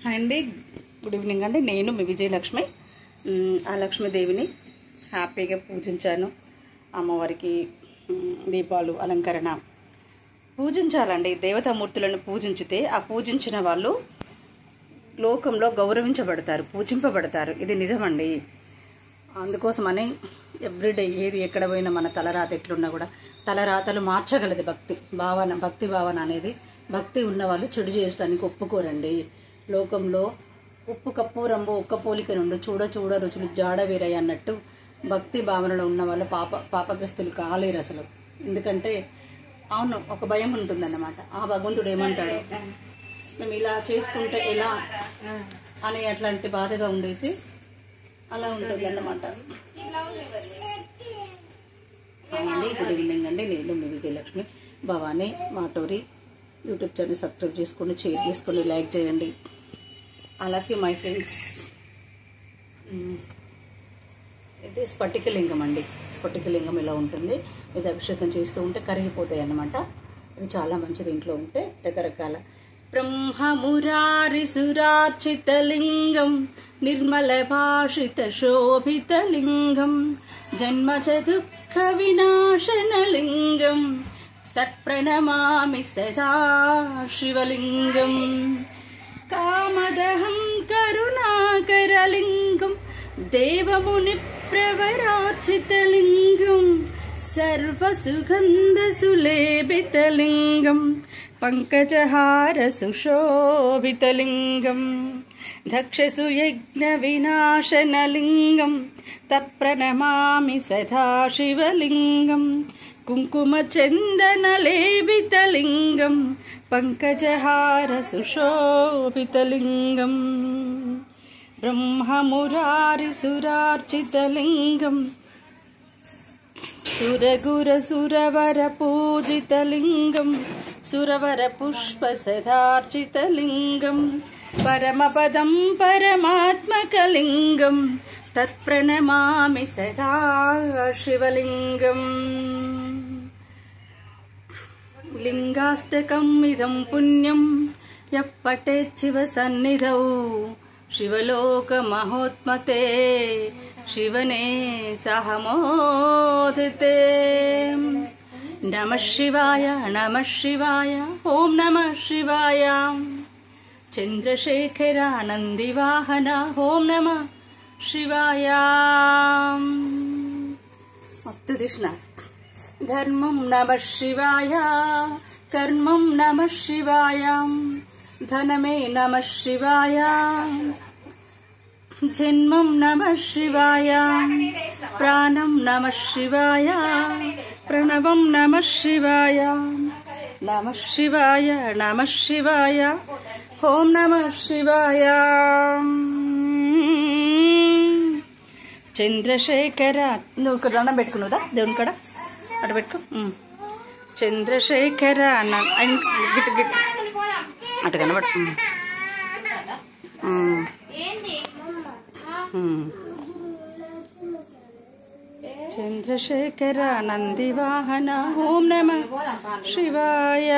Hi అండి, good evening అండి. నేను మీ విజయలక్ష్మి. ఆ లక్ష్మీదేవిని హ్యాపీగా పూజించాను. అమ్మవారికి దీపాలు అలంకరణ పూజించాలండి. దేవతామూర్తులను పూజించితే ఆ పూజించిన వాళ్ళు లోకంలో గౌరవించబడతారు, పూజింపబడతారు. ఇది నిజమండి. అందుకోసమని ఎవ్రీడే ఏది ఎక్కడ పోయినా మన తలరాత ఎట్లున్నా కూడా తలరాతలు మార్చగలదు భక్తి భావన అనేది. భక్తి ఉన్నవాళ్ళు చెడు చేయడానికి ఒప్పుకోరండి. లోకంలో ఉప్పు కప్పు రంబు ఒక్క పోలిక నుండి చూడ చూడ రుచులు జాడ వీరయ్య అన్నట్టు భక్తి భావనలో ఉన్న వాళ్ళు పాపగ్రస్తులు కాలేరు అసలు. ఎందుకంటే అవును, ఒక భయం ఉంటుందన్నమాట. ఆ భగవంతుడు ఏమంటాడు, మేము ఇలా చేసుకుంటే ఎలా అని అట్లాంటి బాధగా ఉండేసి అలా ఉంటుంది అన్నమాట. గుడ్ ఈవినింగ్ అండి. నేను మీ Vijayalakshmi. Bhavani Maturi YouTube channel subscribe చేసుకోండి, షేర్ చేసుకోండి, లైక్ చేయండి. I love you my friends. ఇది స్ఫటికలింగం అండి. స్ఫటికలింగం ఇలా ఉంటుంది. ఇది అభిషేకం చేస్తూ ఉంటే కరిగిపోతాయి అన్నమాట. ఇది చాలా మంచిది. ఇంట్లో ఉంటే రకరకాల బ్రహ్మమురారి సురార్చితలింగం నిర్మల భాషిత శోభితలింగం జన్మచ దుఃఖ వినాశనలింగం తత్ప్రణమామి సదా శివలింగం కామదహం కరుణాకరలింగం దేవముని ప్రవరార్చితలింగం సర్వసుగంధ సులేభితలింగం పంకజహార సుశోభితలింగం దక్షసు యజ్ఞ వినాశనలింగం తత్ప్రణమామి సదా శివలింగం కుంకుమ చందన లేభితలింగం పంకజహార సుశోభితలింగం బ్రహ్మమురారి సురార్చితలింగం సురగుర సురవర పూజితలింగం సురవర పుష్ప సదార్చితలింగం పరమపదం పరమాత్మకలింగం తత్ప్రణమామి సదా శివలింగం లింగాష్టకం ఇదం పుణ్యం యప్పటేచ్చివ సన్నిధౌ శివలోక మహోత్మతే శివనే సహమోదితే నమః శివాయ నమః శివాయ ఓం నమః శివాయ చంద్రశేఖరానందివాహన ఓం నమః శివాయ. మస్తు దిష్ణ ధర్మం నమః శివాయ కర్మం నమః శివాయ ధనమే నమః శివాయ జన్మం నమః శివాయ ప్రాణం నమః శివాయ ప్రణవం నమః శివాయ నమః శివాయ నమః శివాయ ఓం నమః శివాయ. చంద్రశేఖర నువ్వు దండం పెట్టుకున్నావుదా దేవుని కాడ అటు పెట్టుకో. చంద్రశేఖర గిట్ గిట్ అటు కనబడు. చంద్రశేఖర నందివాహన ఓం నమః శివాయ. చంద్రశేఖర నందివాహన ఓం నమః శివాయ. చంద్రశేఖర నందివాహన ఓం నమః శివాయ. చంద్రశేఖర నందివాహన ఓం నమః శివాయ. చంద్రశేఖర నందివాహన ఓం నమః శివాయ. చంద్రశేఖర నందివాహన ఓం నమః శివాయ.